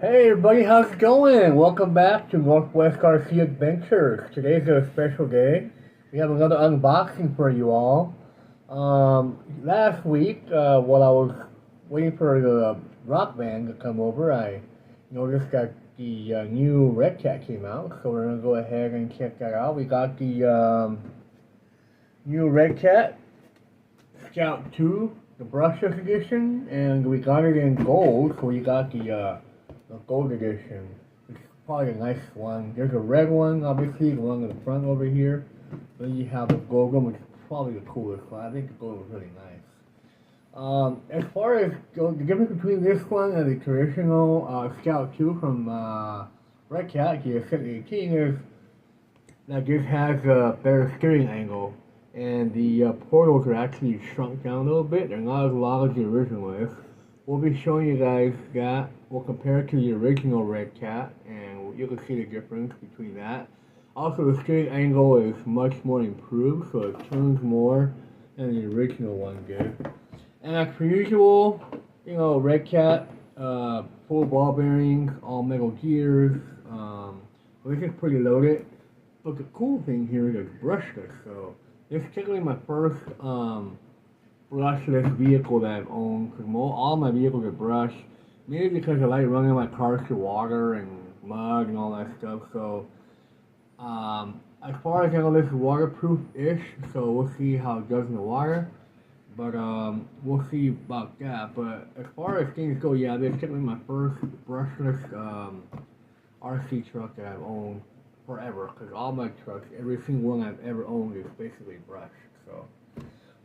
Hey everybody, how's it going? Welcome back to Northwest RC Adventures. Today's a special day. We have another unboxing for you all. Last week, while I was waiting for the rock band to come over, I noticed that the new Redcat came out, so we're going to go ahead and check that out. We got the new Redcat Scout2, the Brushless edition, and we got it in gold, so we got the gold edition. It's probably a nice one. There's a red one, obviously, the one in the front over here. Then you have the gold one, which is probably the coolest one. I think the gold is really nice. As far as the difference between this one and the traditional Scout 2 from Redcat, the Ascent18 is that this has a better steering angle. And the portals are actually shrunk down a little bit. They're not as long as the original is. We'll be showing you guys that. We'll compare it to the original Redcat, and you can see the difference between that. Also, the steering angle is much more improved, so it turns more than the original one did. And as per usual, you know, Redcat, full ball bearings, all metal gears. This is pretty loaded. But the cool thing here is it's brushless, so this is technically my first brushless vehicle that I've owned, because all my vehicles are brushed, mainly because I like running my cars through water and mud and all that stuff. So as far as I know, this is waterproof-ish, so we'll see how it does in the water, but we'll see about that. But as far as things go, yeah, this is technically my first brushless RC truck that I've owned forever, because all my trucks, every single one I've ever owned is basically brushed. So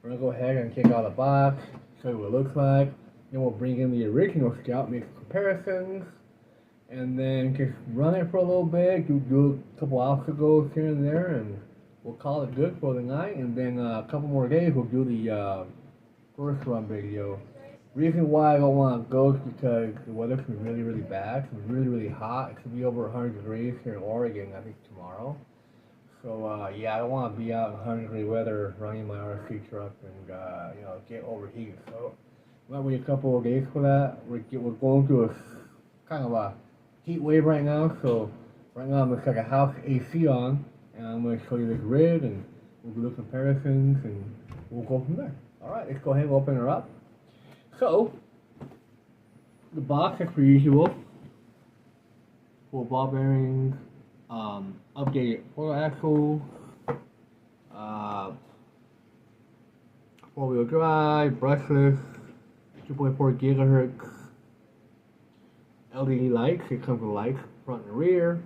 we're going to go ahead and take out the box, show you what it looks like, then we'll bring in the original Scout, make comparisons, and then just run it for a little bit, do a couple obstacles here and there, and we'll call it good for the night. And then a couple more days we'll do the first run video. Reason why I don't want to go is because the weather's been really bad. It's been really hot. It's going to be over 100 degrees here in Oregon, I think, tomorrow. So, yeah, I don't want to be out in 100-degree weather running my RC truck and, you know, get overheated. So, might wait a couple of days for that. We're going through a kind of a heat wave right now. So, right now I'm going to set a house AC on, and I'm going to show you the grid, and we'll do comparisons, and we'll go from there. Alright, let's go ahead and open her up. So, the box is per usual. Full ball bearings, updated four axle, 4-wheel drive, brushless, 2.4 gigahertz, LED lights. It comes with lights front and rear,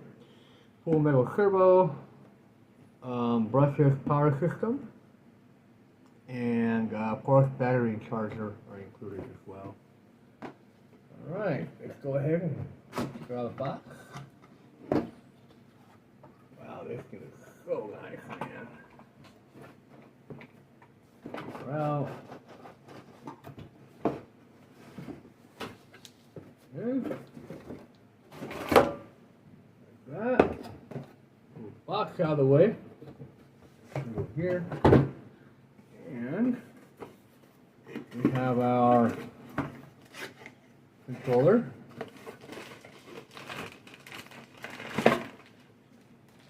full metal servo, brushless power system, and of course battery and charger are included as well. Alright, let's go ahead and take out the box. Wow, this thing is so nice, man. Well, like that. Move the box out of the way. Go here. And we have our controller.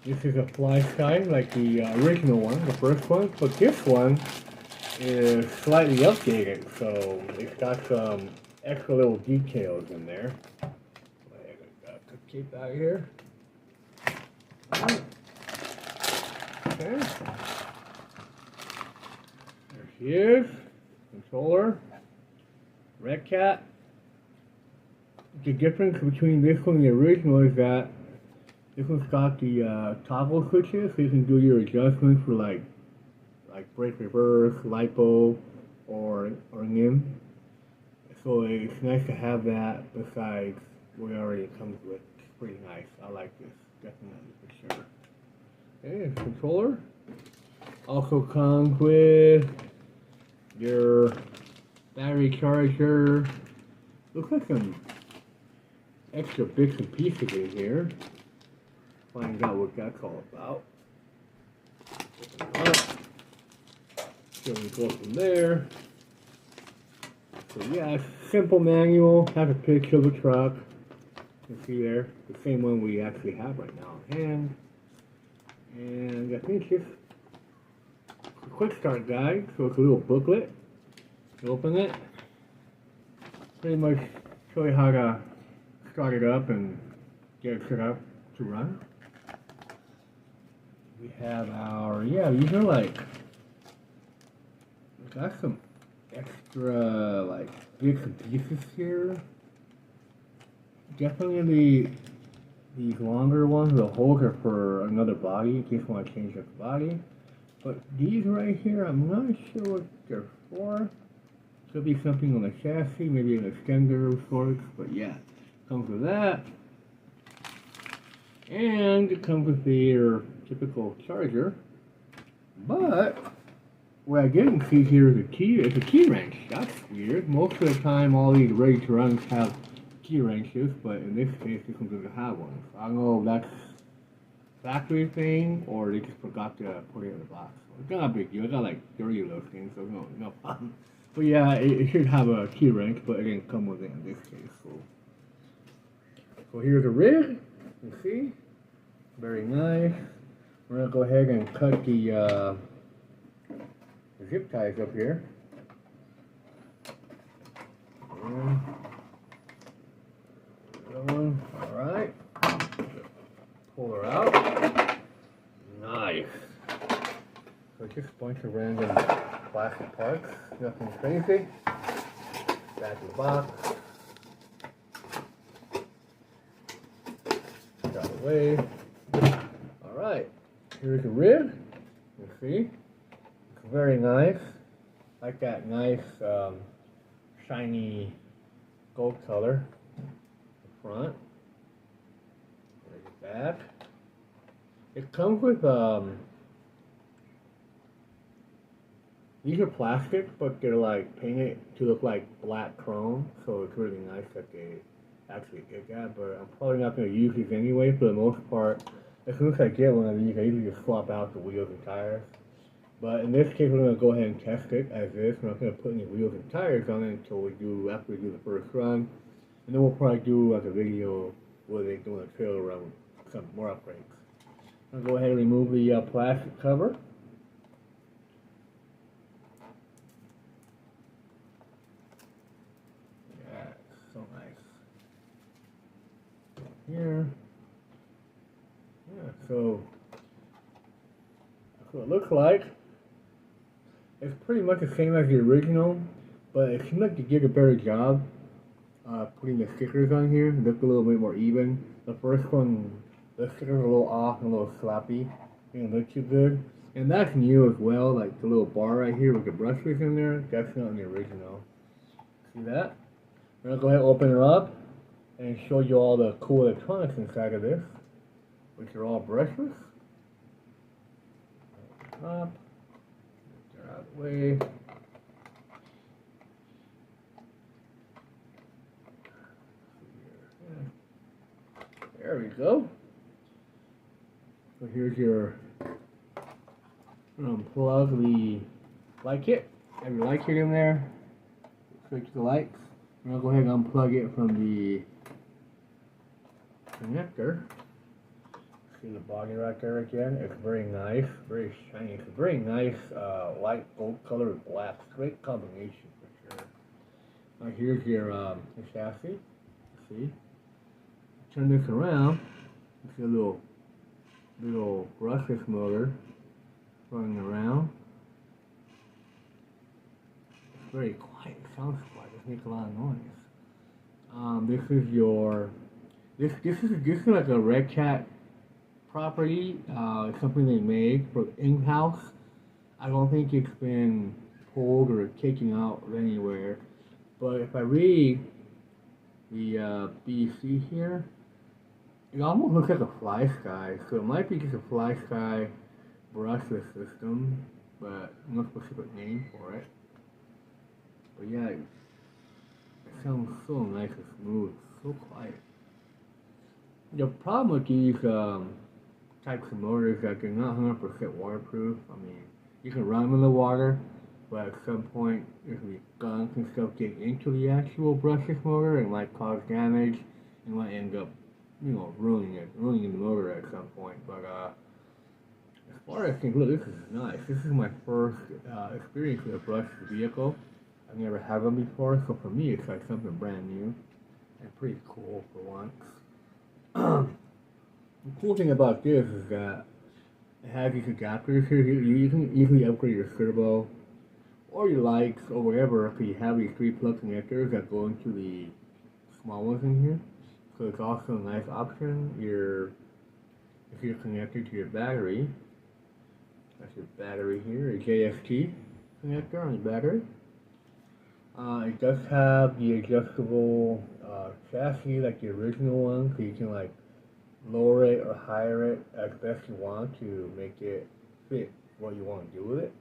This is a fly sky like the original one, the first one, but this one is slightly updated, so it's got some extra little details in there. I got the cape out here. Okay. There she is. Controller. Redcat. The difference between this one and the original is that this one's got the toggle switches, so you can do your adjustments for like brake reverse, LiPo, or NIM. So it's nice to have that besides what it already comes with. It's pretty nice. I like this, definitely, for sure. Okay, controller. Also comes with your battery charger. Looks like some extra bits and pieces in here. Find out what that's all about. Open it up. So we go from there. So yeah, simple manual, has a picture of the truck. You see there, the same one we actually have right now in hand. And I think it's a quick start guide, so it's a little booklet. You open it, pretty much show you how to start it up and get it set up to run. We have our, these are like, we got some extra like bits and pieces here. Definitely these longer ones, the holes are for another body in case you want to change up the body. But these right here, I'm not sure what they're for. Could be something on the chassis, maybe an extender of sorts, but yeah, comes with that. And it comes with your typical charger. But what I didn't see here is a key wrench. That's weird. Most of the time all these ready to runs have key wrenches, but in this case this one doesn't have one. So I don't know if that's a factory thing or they just forgot to put it in the box. It's not a big deal. I got like 30 of those things, so no problem. But yeah, it should have a key wrench, but it didn't come with it in this case. So here's the rig. You see, very nice. We're gonna go ahead and cut the zip ties up here. Alright. Pull her out. Nice. So just a bunch of random plastic parts. Nothing crazy. Back of the box. Got it away. Alright. Here's the rig. You see? It's very nice. Like that nice shiny gold color. Front, there's the back. It comes with these are plastic, but they're like painted to look like black chrome, so it's really nice that they actually did that. But I'm probably not going to use these anyway. For the most part, as soon as I get one of these, I usually just swap out the wheels and tires. But in this case, we're going to go ahead and test it as is. We're not going to put any wheels and tires on it until after we do the first run. And then we'll probably do like a video where they do a trailer run with some more upgrades. I'm going to go ahead and remove the plastic cover. Yeah, it's so nice. Here. Yeah, so that's what it looks like. It's pretty much the same as the original, but it seems like they did a better job putting the stickers on here. They look a little bit more even. The first one, the stickers are a little off and a little sloppy. They didn't look too good. And that's new as well, like the little bar right here with the brushless in there. That's not in the original. See that? I'm going to go ahead and open it up and show you all the cool electronics inside of this, which are all brushless. Up. Get out of the way. There we go. So here's your unplug the light kit. Have your light kit in there. Switch the lights. I'm gonna go ahead and unplug it from the connector. See the body right there again. It's very nice, very shiny. It's a very nice light gold color with black. Great combination for sure. Now here's your the chassis. See. Turn this around, you see a little brushless motor running around. It's very quiet, it sounds quiet, it makes a lot of noise. This is like a Redcat property. It's something they made for in-house. I don't think it's been pulled or taken out anywhere. But if I read the BC here, it almost looks like a fly sky, so it might be just a fly sky brushless system, but no specific name for it. But yeah, it sounds so nice and smooth, so quiet. The problem with these types of motors is that they're not 100% waterproof. I mean, you can run them in the water, but at some point there's gonna be gunk and stuff getting into the actual brushless motor and might cause damage. it might end up, you know, ruining the motor at some point. But as far as I think, look, this is nice. This is my first experience with a brushless vehicle. I've never had one before, so for me, it's like something brand new and pretty cool for once. The cool thing about this is that it has these adapters here. You can easily upgrade your servo or your lights or whatever if you have these 3 plug connectors that go into the small ones in here. So it's also a nice option. If you're connected to your battery, that's your battery here, a JST connector on the battery. It does have the adjustable chassis like the original one, so you can like lower it or higher it as best you want to make it fit what you want to do with it.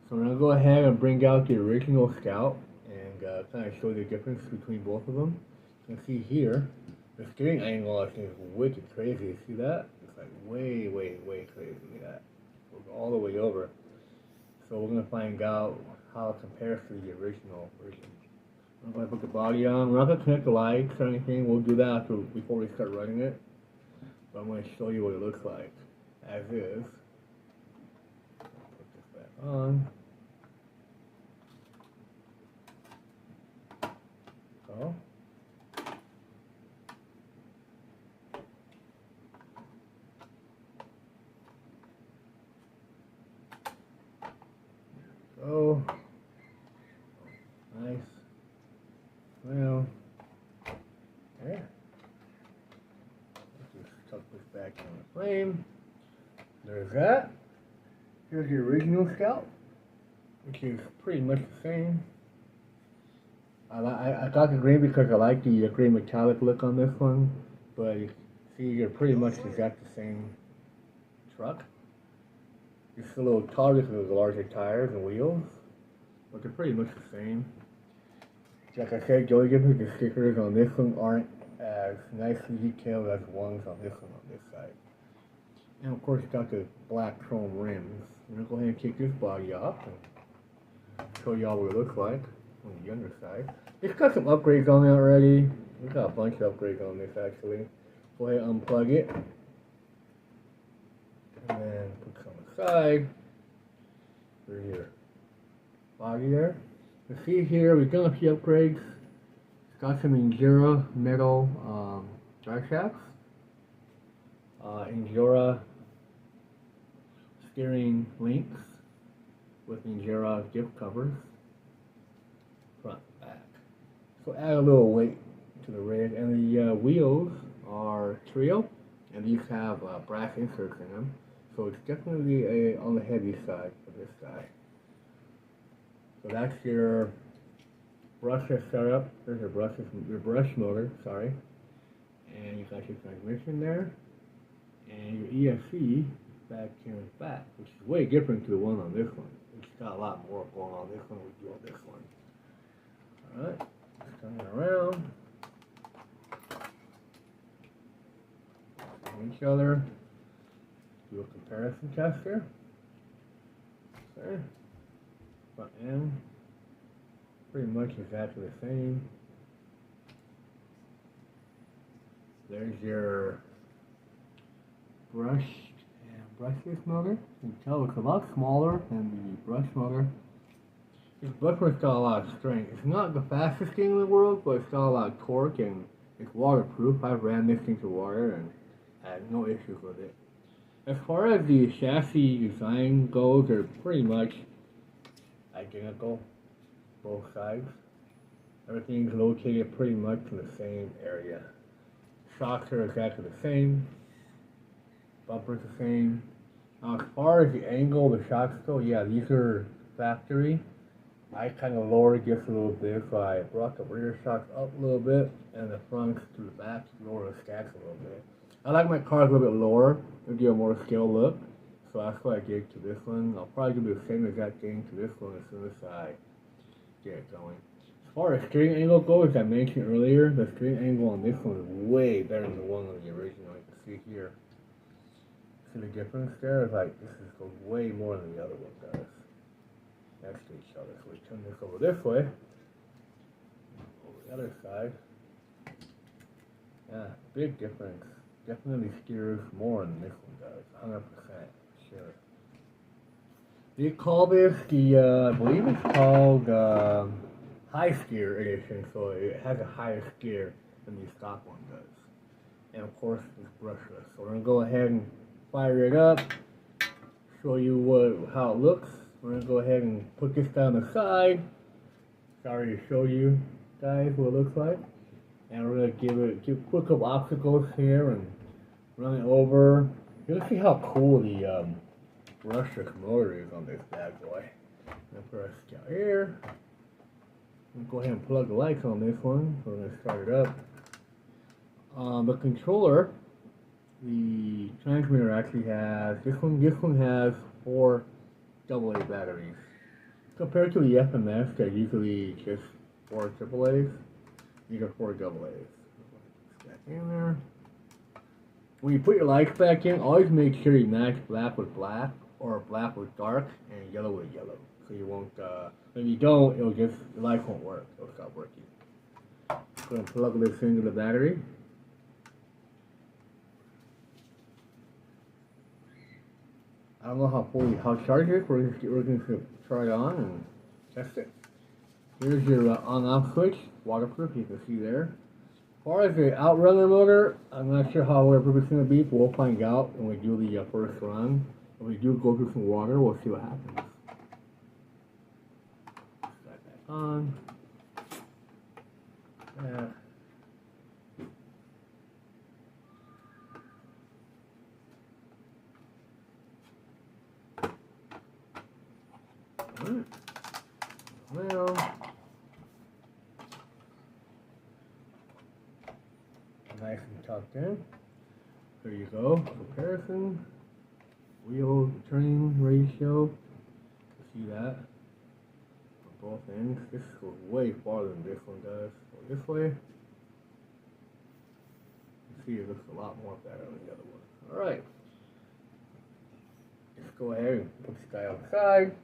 So I'm going to go ahead and bring out the original Scout and kind of show you the difference between both of them. You can see here, the steering angle I think is wicked crazy. You see that? It's like way, way, way crazy. Look at that. It goes all the way over. So we're going to find out how it compares to the original version. I'm going to put the body on. We're not going to connect the lights or anything. We'll do that before we start running it. But I'm going to show you what it looks like as is. Put this back on. So. Oh, nice. Well, there. Let's just tuck this back on the frame. There's that. Here's the original Scout, which is pretty much the same. I got the green because I like the green metallic look on this one, but you see, you're pretty much exact the same truck. Just a little taller because of the larger tires and wheels, but they're pretty much the same. Like I said, the only difference is the stickers on this one aren't as nicely detailed as the ones on this one on this side. And of course, it's got the black chrome rims. I'm going to go ahead and take this body off and show y'all what it looks like on the underside. It's got some upgrades on it already. We've got a bunch of upgrades on this actually. Go ahead and unplug it. And then put some aside for your body there. You see here, we've done a few upgrades. It's got some Endura metal drive shafts. Endura steering links with Endura gift covers. Front, back. So add a little weight to the rig. And the wheels are Trio, and these have brass inserts in them. So it's definitely on the heavy side of this guy. So that's your brushless setup. There's your brush motor, sorry. And you got your transmission there. And your ESC back here in the back, which is way different to the one on this one. It's got a lot more going on this one than we do on this one. Alright, let's turn it around. Each other. Do a comparison test here. Okay. Front end. Pretty much exactly the same. There's your brushed and brushless motor. You can tell it's a lot smaller than the brush motor. This brush motor's got a lot of strength. It's not the fastest thing in the world, but it's got a lot of torque and it's waterproof. I've ran this into water and had no issues with it. As far as the chassis design goes, they're pretty much identical, both sides. Everything's located pretty much in the same area. Shocks are exactly the same. Bumpers the same. Now, as far as the angle of the shocks go, yeah, these are factory. I kind of lowered just a little bit, so I brought the rear shocks up a little bit, and the fronts to the back to lower the stacks a little bit. I like my cars a little bit lower to give a more scale look, so that's what I did to this one. I'll probably do the same exact thing to this one as soon as I get it going. As far as steering angle goes, as I mentioned earlier, the steering angle on this one is way better than the one on the original. You can see here. See the difference there? It's like this goes way more than the other one does. Next to each other. So we turn this over this way. Over the other side. Yeah, big difference. Definitely steers more than this one does. 100% sure. They call this the, I believe it's called high steer edition, so it has a higher steer than the stock one does. And of course, it's brushless. So we're gonna go ahead and fire it up, show you how it looks. We're gonna go ahead and put this down the side. Sorry to show you guys what it looks like. And we're gonna put a couple obstacles here and run it over. You'll see how cool the brushless motor is on this bad boy. I'm gonna put our Scout here. We'll go ahead and plug the lights on this one. So we're gonna start it up. The controller, the transmitter actually has this one has 4 AA batteries. Compared to the FMS that usually just 4 AAAs, these are 4 AAs. Back in there. When you put your lights back in, always make sure you match black with black or black with dark and yellow with yellow. So you won't, if you don't, the light won't work. It'll stop working. Go and plug this into the battery. I don't know how charged it is. We're going to try it on and test it. Here's your on-off switch, waterproof. You can see there. As far as the outrunner motor, I'm not sure how waterproof it's going to be, but we'll find out when we do the first run. If we do go through some water, we'll see what happens. Set that on. Yeah. Well, nice and tucked in. There you go. Comparison. Wheel turning ratio. See that? For both ends. This goes way farther than this one does. Go this way. You see it looks a lot more better than the other one. Alright. Let's go ahead and put this guy outside.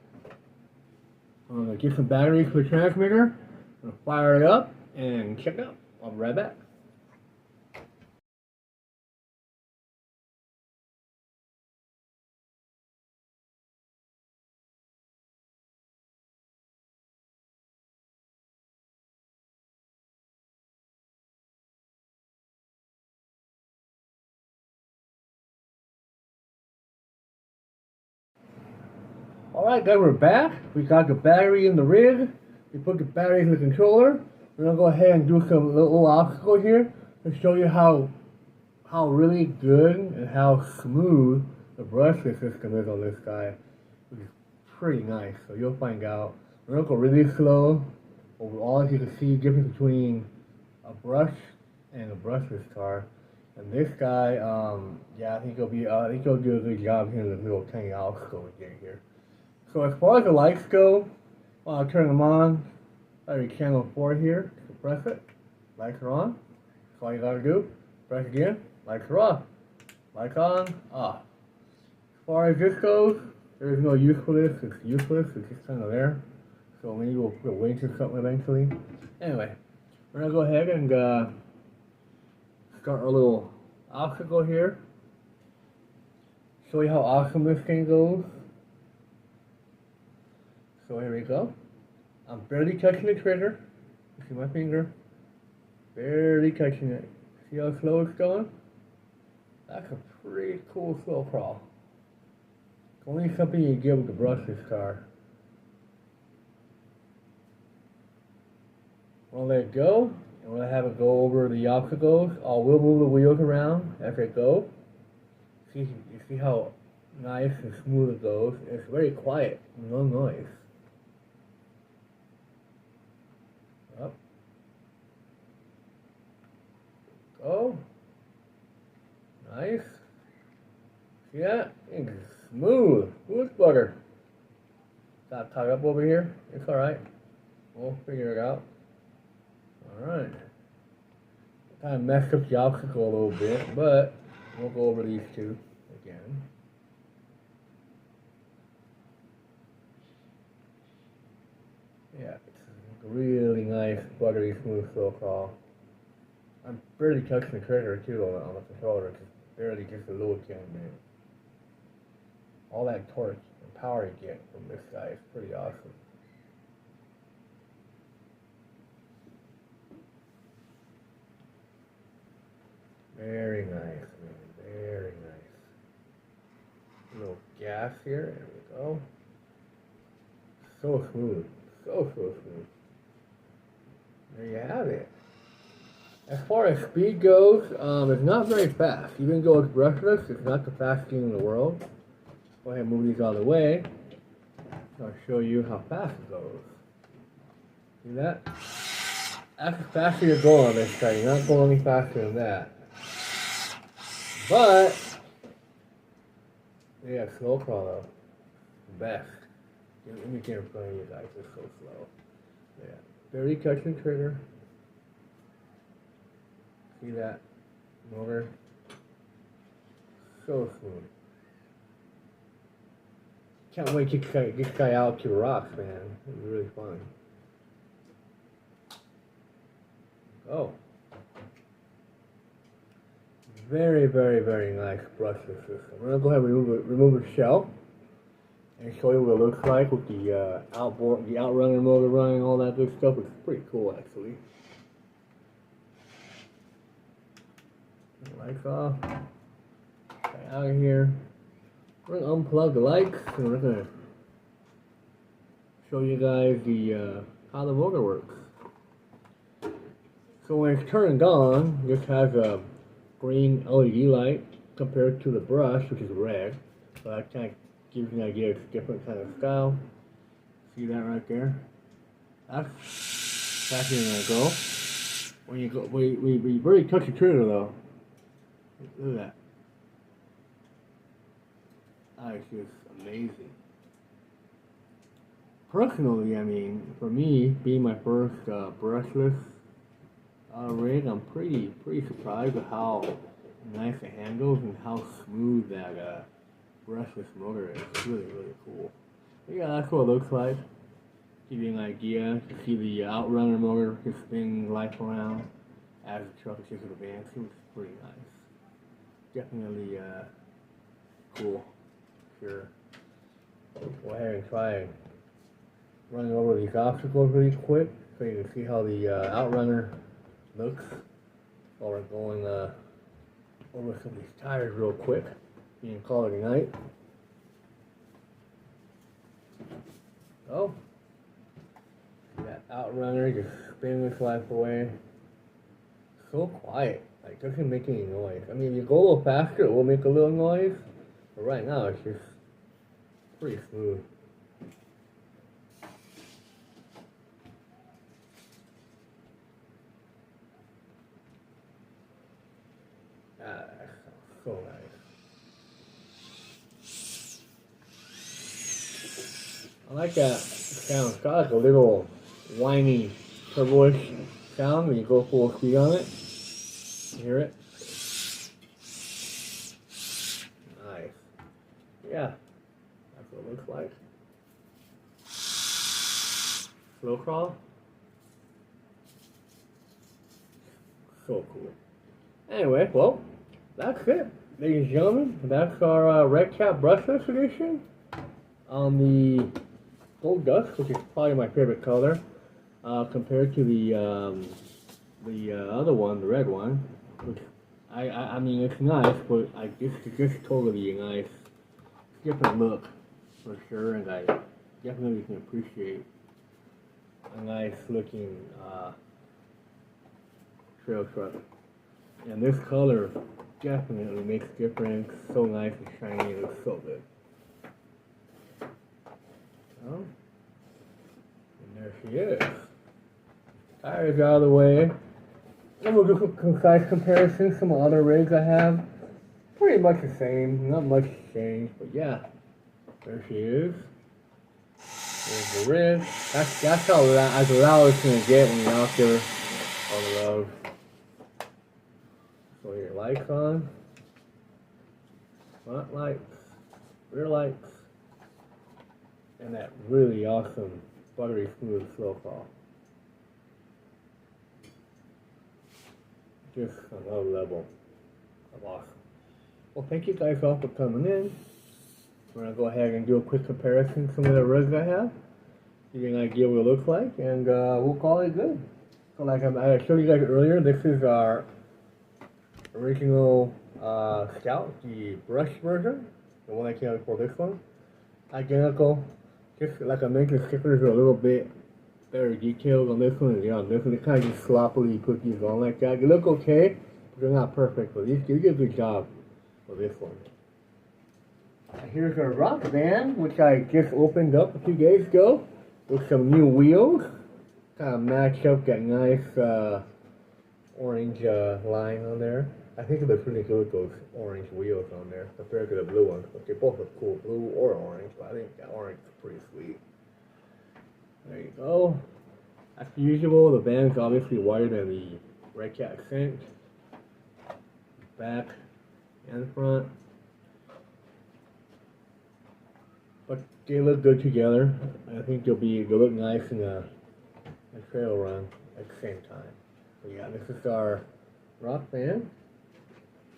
I'm going to get some batteries for the transmitter. I'm going to fire it up and check it out. I'll be right back. Alright guys, we're back. We got the battery in the rig. We put the battery in the controller. We're going to go ahead and do some little obstacle here to show you how really good and how smooth the brushless system is on this guy. Which is pretty nice, so you'll find out. We're going to go really slow. Overall, as you can see, the difference between a brush and a brushless car. And this guy, yeah, I think he'll do a good job here in the little tiny obstacle we get here. So as far as the lights go, I'll turn them on. Battery channel 4 here. So press it. Lights are on. That's all you gotta do. Press again. Lights are off. Lights on. Off. As far as this goes, there is no use for this. It's useless. It's just kind of there. So maybe we'll put a winch or something eventually. Anyway, we're gonna go ahead and start our little obstacle here. Show you how awesome this thing goes. So here we go. I'm barely touching the trigger. You see my finger? Barely touching it. See how slow it's going? That's a pretty cool slow crawl. It's only something you get with the brushless car. We'll let it go, and we'll have it go over the obstacles. We'll move the wheels around as it goes. You see how nice and smooth it goes. It's very quiet, no noise. Up. Go. Nice. See that? It's smooth. Smooth butter. Got tied up over here. It's alright. We'll figure it out. Alright. Kind of messed up the obstacle a little bit, but we'll go over these two again. Yeah, it's really nice, buttery, smooth slow crawl. I'm barely touching the trigger too on the controller, just a little bit. All that torque and power you get from this guy is pretty awesome. Very nice, man. Very nice. A little gas here. There we go. So smooth. So smooth. There you have it. As far as speed goes, it's not very fast. Even though it's brushless, it's not the fastest thing in the world. Go ahead and move these out of the way. I'll show you how fast it goes. See that? That's as fast as you're going on this guy. You're not going any faster than that. But, yeah, slow crawler. Best. Let me get in front of you guys. It's so slow. Yeah. Very touching trigger. See that? Motor. So smooth. Can't wait to get this guy out to rocks, man. It's really fun. Oh. Very, very, very nice brushless system. We're gonna go ahead and remove the shell and show you what it looks like with the outrunner motor running, all that good stuff. It's pretty cool, actually. Lights off. Get out of here. We're gonna unplug the lights and we're gonna show you guys the how the motor works. So when it's turned on, this has a green LED light compared to the brush, which is red. So that kind of gives you an idea it's a different kind of style. See that right there? That's where you're gonna go. When you go, we very touch the trigger though. Look at that. That is just amazing. Personally, I mean, for me, being my first brushless rig, I'm pretty surprised at how nice it handles and how smooth that brushless motor is. It's really, really cool. But yeah, that's what it looks like. Give you an idea. You see the outrunner motor just spinning life around as the truck is just advancing. It's pretty nice. Definitely cool. Sure. Go ahead and try running over these obstacles really quick so you can see how the outrunner looks while we're going over some of these tires real quick. You can call it a night. Oh, that outrunner just spinning its life away. So quiet, like doesn't make any noise. I mean, if you go a little faster, it will make a little noise. But right now, it's just pretty smooth. Ah, so nice. I like that sound. It's got like a little whiny turbo-ish sound when you go full speed on it. You hear it? Nice. Yeah, that's what it looks like. Slow crawl. So cool. Anyway, well, that's it, ladies and gentlemen. That's our Redcat Brushless edition on the Gold Dust, which is probably my favorite color, compared to the other one, the red one. Which I mean, it's nice, but it's just totally a nice, different look for sure, and I definitely can appreciate a nice looking trail truck. And this color definitely makes a difference. So nice and shiny. It looks so good. Oh, and there she is. Tires out of the way. And we'll do a concise comparison. Some other rigs I have, pretty much the same. Not much changed, but yeah, there she is. There's the rig. That's how as loud as it's gonna get when you're out there on the road. So your lights on, front lights, rear lights, and that really awesome buttery smooth slow crawl. just another level of awesome. Well, thank you guys all for coming in. We're going to go ahead and do a quick comparison of some of the rugs I have. Give you an idea what it looks like, and we'll call it good. So like I showed you guys earlier, this is our original Scout, the brush version, the one I came out before this one. Identical, just like I mentioned, stickers are a little bit better detailed on this one than on this one. They kind of just sloppily put these on like that. They look okay, but they're not perfect, but they did a good job for this one. Here's our rock band, which I just opened up a few days ago with some new wheels. Kind of match up that nice orange line on there. I think it looks really good with those orange wheels on there compared to the blue ones, but they both look cool, blue or orange, but I think that orange is pretty sweet. There you go. As usual, the band is obviously wider than the Redcat Ascent. Back and front. But they look good together. I think they'll look nice in a trail run at the same time. So yeah, this is our rock band.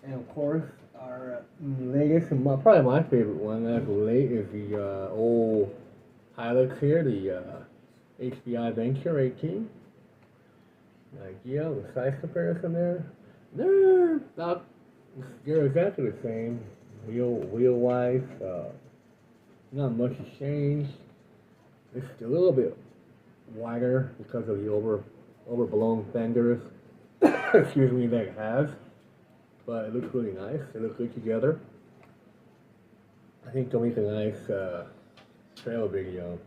And of course, our latest and probably my favorite one as of late is the old Hilux here, the HBI Venture 18. Yeah, the size comparison there. They're exactly the same, wheel-wise. Not much has changed. It's a little bit wider because of the overblown fenders. Excuse me, that it has. But it looks really nice. They look good together. I think they'll make a nice trail video.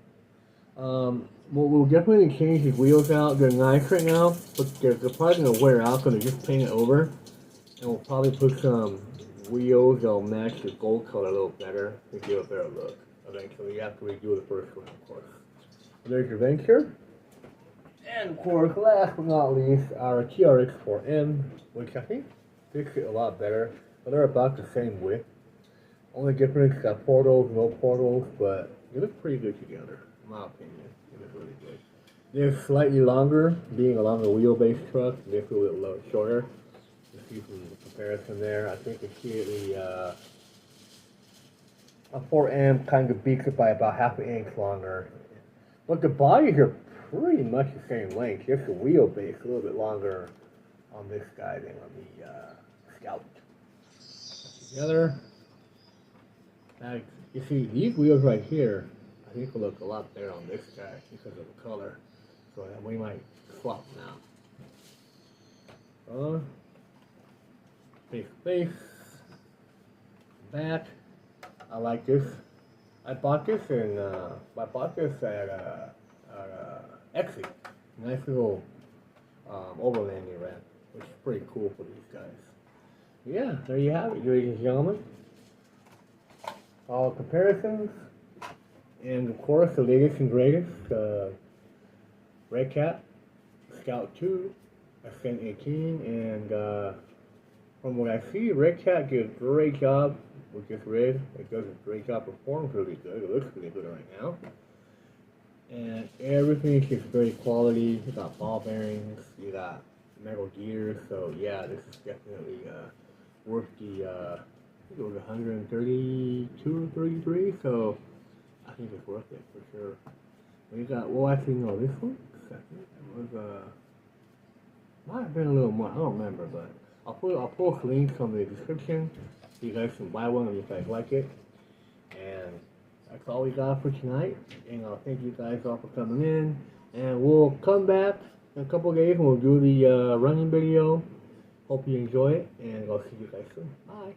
We'll definitely change the wheels out. They're nice right now, but they're probably going to wear out because they just paint it over. And we'll probably put some wheels that'll match the gold color a little better to give a better look eventually after we do the first one, of course. There's your Venture. And of course, last but not least, our TRX4M, which I think fits it a lot better, but they're about the same width. Only difference, got portals, no portals, but they look pretty good together, in my opinion. They look really good. They're slightly longer, being a longer wheelbase truck. They're a little bit shorter. You see from the comparison there. I think you see the a 4M kind of beats it by about half an inch longer. But the bodies are pretty much the same length, just the wheelbase a little bit longer on this guy than on the Scout. Together. Now, you see, these wheels right here, I think will look a lot better on this guy because of the color. So we might swap now. Face to face. Back. I like this. I bought this at Etsy. Nice little overlanding ramp, which is pretty cool for these guys. Yeah, there you have it, ladies and gentlemen. All comparisons, and of course the latest and greatest Redcat Scout2 Ascent18, and from what I see, Redcat did a great job with this rig. It does a great job, performs really good. It looks really good right now. And everything is just very quality. You got ball bearings, you got metal gears, so yeah, this is definitely worth the, I think it was 132 or 33, so I think it's worth it for sure. We got, well actually no, this one, second, it was, might have been a little more, I don't remember, but I'll post links from the description so you guys can buy one if you guys like it. And that's all we got for tonight. And I'll thank you guys all for coming in. And we'll come back in a couple of days and we'll do the running video. Hope you enjoy it. And I'll see you guys soon. Bye.